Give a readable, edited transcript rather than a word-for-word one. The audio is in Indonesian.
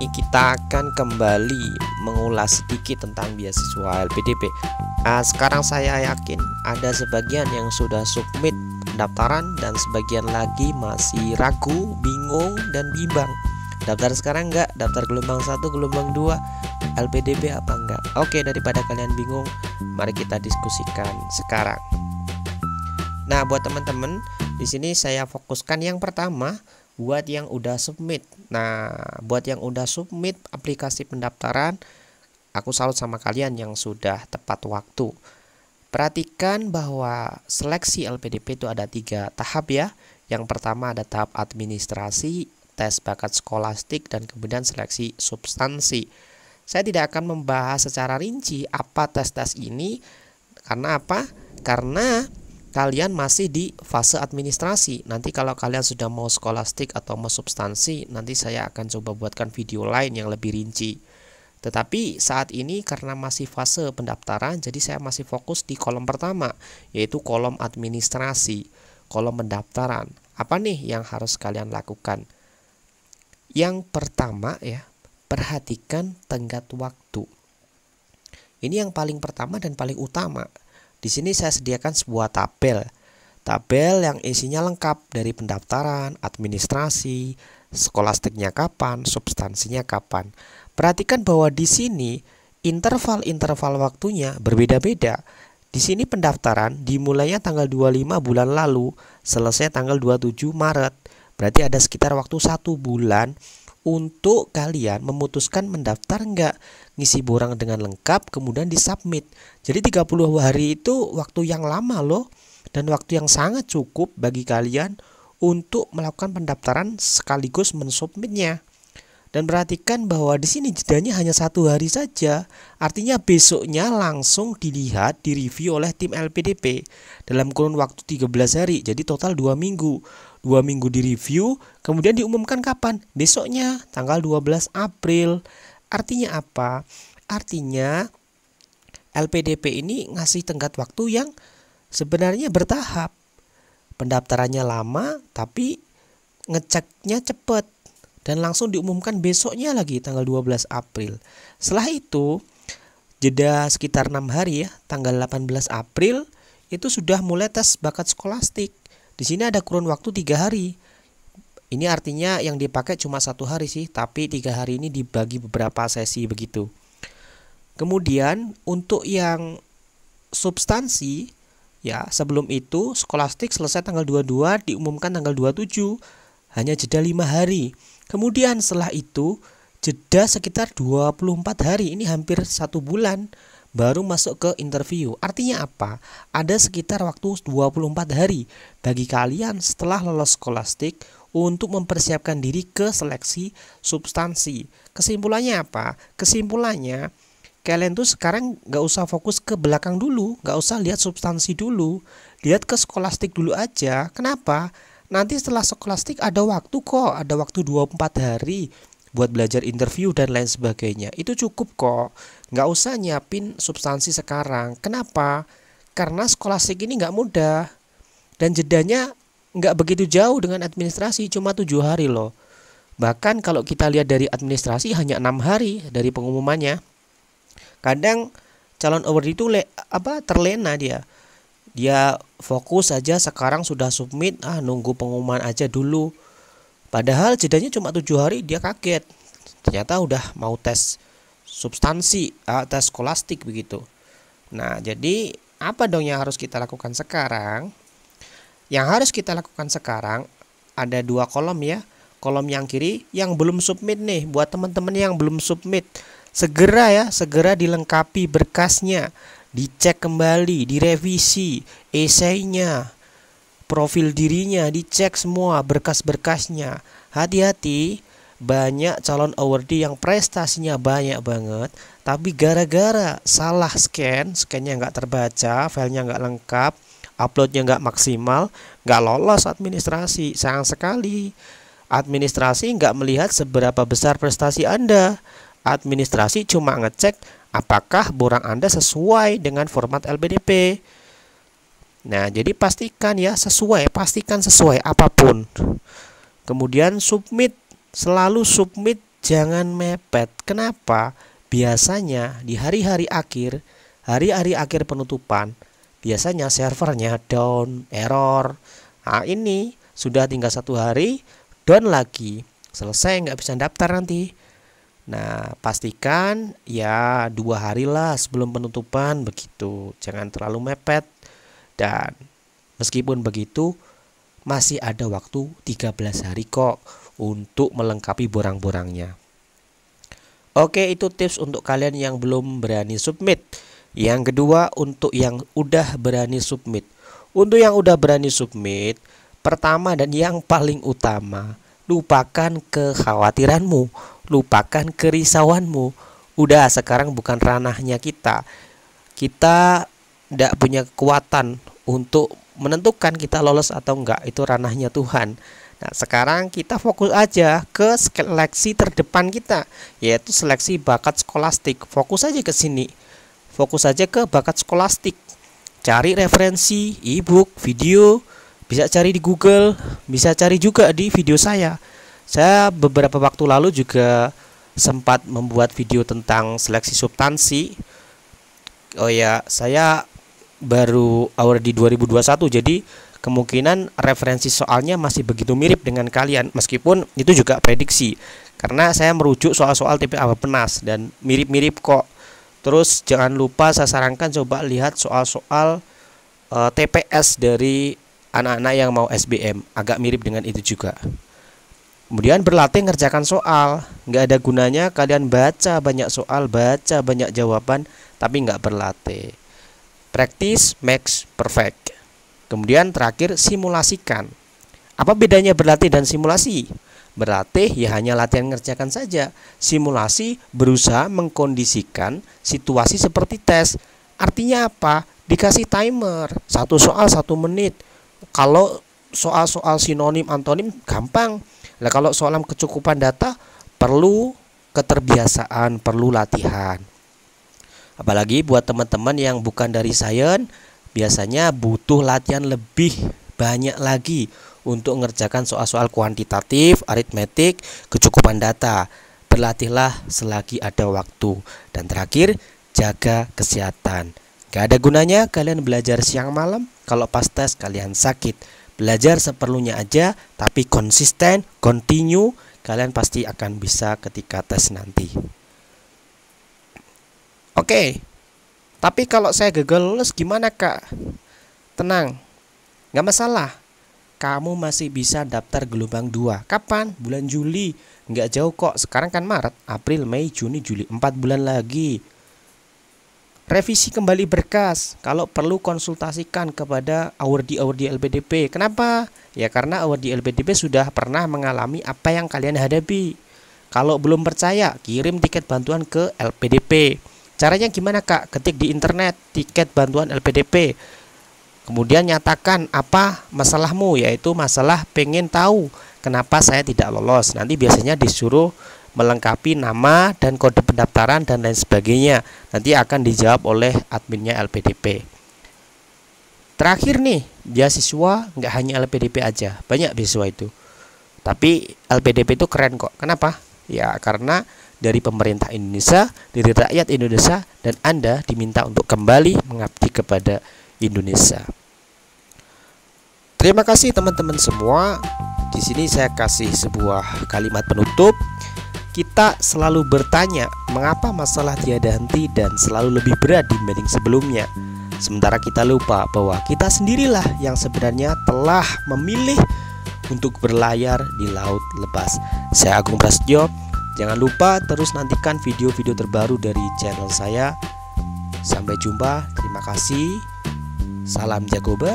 kita akan kembali mengulas sedikit tentang beasiswa LPDP. Sekarang saya yakin ada sebagian yang sudah submit pendaftaran dan sebagian lagi masih ragu, bingung, dan bimbang. Daftar sekarang enggak? Daftar gelombang 1, gelombang 2, LPDP apa enggak? Oke, daripada kalian bingung, mari kita diskusikan sekarang. Nah, buat teman-teman, di sini saya fokuskan yang pertama buat yang udah submit. Nah, buat yang udah submit aplikasi pendaftaran, aku salut sama kalian yang sudah tepat waktu. Perhatikan bahwa seleksi LPDP itu ada 3 tahap ya. Yang pertama ada tahap administrasi, tes bakat skolastik, dan kemudian seleksi substansi. Saya tidak akan membahas secara rinci apa tes-tes ini. Karena apa? Karena kalian masih di fase administrasi. Nanti kalau kalian sudah mau skolastik atau mau substansi, nanti saya akan coba buatkan video lain yang lebih rinci. Tetapi saat ini karena masih fase pendaftaran, jadi saya masih fokus di kolom pertama, yaitu kolom administrasi, kolom pendaftaran. Apa nih yang harus kalian lakukan? Yang pertama ya, perhatikan tenggat waktu. Ini yang paling pertama dan paling utama. Di sini saya sediakan sebuah tabel yang isinya lengkap dari pendaftaran, administrasi, skolastiknya kapan, substansinya kapan. Perhatikan bahwa di sini interval waktunya berbeda-beda. Di sini pendaftaran dimulainya tanggal 25 bulan lalu, selesai tanggal 27 Maret. Berarti ada sekitar waktu 1 bulan untuk kalian memutuskan mendaftar enggak, ngisi borang dengan lengkap, kemudian disubmit. Jadi 30 hari itu waktu yang lama loh, dan waktu yang sangat cukup bagi kalian untuk melakukan pendaftaran sekaligus mensubmitnya. Dan perhatikan bahwa di sini jedanya hanya 1 hari saja, artinya besoknya langsung dilihat, direview oleh tim LPDP dalam kurun waktu 13 hari, jadi total 2 minggu. 2 minggu direview, kemudian diumumkan kapan? Besoknya, tanggal 12 April. Artinya apa? Artinya LPDP ini ngasih tenggat waktu yang sebenarnya bertahap. Pendaftarannya lama, tapi ngeceknya cepat. Dan langsung diumumkan besoknya lagi, tanggal 12 April. Setelah itu, jeda sekitar 6 hari ya, tanggal 18 April, itu sudah mulai tes bakat skolastik. Di sini ada kurun waktu 3 hari. Ini artinya yang dipakai cuma 1 hari sih, tapi 3 hari ini dibagi beberapa sesi begitu. Kemudian untuk yang substansi, ya sebelum itu skolastik selesai tanggal 22, diumumkan tanggal 27, hanya jeda 5 hari. Kemudian setelah itu jeda sekitar 24 hari, ini hampir 1 bulan. Baru masuk ke interview. Artinya apa? Ada sekitar waktu 24 hari bagi kalian setelah lolos skolastik untuk mempersiapkan diri ke seleksi substansi. Kesimpulannya apa? Kesimpulannya kalian tuh sekarang gak usah fokus ke belakang dulu, gak usah lihat substansi dulu, lihat ke skolastik dulu aja. Kenapa? Nanti setelah skolastik ada waktu kok, ada waktu 24 hari buat belajar interview dan lain sebagainya. Itu cukup kok, nggak usah nyiapin substansi sekarang. Kenapa? Karena skolastik ini nggak mudah dan jedanya nggak begitu jauh dengan administrasi, cuma 7 hari loh. Bahkan kalau kita lihat dari administrasi hanya 6 hari dari pengumumannya. Kadang calon award itu terlena dia fokus aja sekarang sudah submit, nunggu pengumuman aja dulu. Padahal jedanya cuma 7 hari, dia kaget. Ternyata udah mau tes substansi, tes skolastik begitu. Nah, jadi apa dong yang harus kita lakukan sekarang? Yang harus kita lakukan sekarang ada 2 kolom ya. Kolom yang kiri yang belum submit nih, buat teman-teman yang belum submit, segera dilengkapi berkasnya, dicek kembali, direvisi, esainya, profil dirinya, dicek semua berkas-berkasnya. Hati-hati, banyak calon awardee yang prestasinya banyak banget, tapi gara-gara salah scannya nggak terbaca, filenya nggak lengkap, uploadnya nggak maksimal, nggak lolos administrasi. Sayang sekali. Administrasi nggak melihat seberapa besar prestasi Anda. Administrasi cuma ngecek apakah borang Anda sesuai dengan format LPDP. Nah, jadi pastikan sesuai apapun. Kemudian submit, selalu submit jangan mepet. Kenapa? Biasanya di hari-hari akhir penutupan, biasanya servernya down, error. Nah, ini sudah tinggal 1 hari, down lagi, selesai nggak bisa daftar nanti. Nah, pastikan ya 2 hari lah sebelum penutupan begitu. Jangan terlalu mepet. Dan meskipun begitu, masih ada waktu 13 hari kok untuk melengkapi borang-borangnya. Oke, itu tips untuk kalian yang belum berani submit. Yang kedua, untuk yang udah berani submit. Untuk yang udah berani submit, pertama dan yang paling utama, lupakan kekhawatiranmu, lupakan kerisauanmu. Udah, sekarang bukan ranahnya kita. Kita tidak punya kekuatan untuk menentukan kita lolos atau enggak. Itu ranahnya Tuhan. Nah, sekarang kita fokus aja ke seleksi terdepan kita, yaitu seleksi bakat skolastik. Fokus aja ke sini. Fokus aja ke bakat skolastik. Cari referensi, e-book, video, bisa cari di Google, bisa cari juga di video saya. Saya beberapa waktu lalu juga sempat membuat video tentang seleksi substansi. Oh ya, saya baru awal di 2021, jadi kemungkinan referensi soalnya masih begitu mirip dengan kalian, meskipun itu juga prediksi karena saya merujuk soal-soal TPA Bappenas dan mirip-mirip kok. Terus jangan lupa saya sarankan coba lihat soal-soal TPS dari anak-anak yang mau SBM, agak mirip dengan itu juga. Kemudian berlatih ngerjakan soal. Nggak ada gunanya kalian baca banyak soal, baca banyak jawaban, tapi nggak berlatih. Practice makes perfect. Kemudian terakhir, simulasikan. Apa bedanya berlatih dan simulasi? Berlatih ya hanya latihan ngerjakan saja. Simulasi berusaha mengkondisikan situasi seperti tes. Artinya apa? Dikasih timer, 1 soal 1 menit. Kalau soal-soal sinonim antonim gampang. Nah, kalau soal kecukupan data perlu keterbiasaan, perlu latihan. Apalagi buat teman-teman yang bukan dari sains, biasanya butuh latihan lebih banyak lagi untuk mengerjakan soal-soal kuantitatif, aritmetik, kecukupan data. Berlatihlah selagi ada waktu. Dan terakhir, jaga kesehatan. Gak ada gunanya kalian belajar siang malam kalau pas tes kalian sakit. Belajar seperlunya aja, tapi konsisten, continue, kalian pasti akan bisa ketika tes nanti. Oke. Tapi kalau saya gagal lulus gimana kak? Tenang, gak masalah. Kamu masih bisa daftar gelombang 2. Kapan? Bulan Juli. Gak jauh kok, sekarang kan Maret, April, Mei, Juni, Juli, 4 bulan lagi. Revisi kembali berkas. Kalau perlu konsultasikan kepada awardee LPDP. Kenapa? Ya karena awardee LPDP sudah pernah mengalami apa yang kalian hadapi. Kalau belum percaya, kirim tiket bantuan ke LPDP. Caranya gimana kak? Ketik di internet tiket bantuan LPDP. Kemudian nyatakan apa masalahmu, yaitu masalah pengen tahu kenapa saya tidak lolos. Nanti biasanya disuruh melengkapi nama dan kode pendaftaran dan lain sebagainya. Nanti akan dijawab oleh adminnya LPDP. Terakhir nih, beasiswa nggak hanya LPDP aja, banyak beasiswa itu. Tapi LPDP itu keren kok. Kenapa? Ya karena dari pemerintah Indonesia, dari rakyat Indonesia, dan Anda diminta untuk kembali mengabdi kepada Indonesia. Terima kasih teman-teman semua. Di sini saya kasih sebuah kalimat penutup. Kita selalu bertanya mengapa masalah tiada henti dan selalu lebih berat dibanding sebelumnya. Sementara kita lupa bahwa kita sendirilah yang sebenarnya telah memilih untuk berlayar di laut lepas. Saya Agung Prasetyo. Jangan lupa terus nantikan video-video terbaru dari channel saya. Sampai jumpa, terima kasih. Salam Jagober.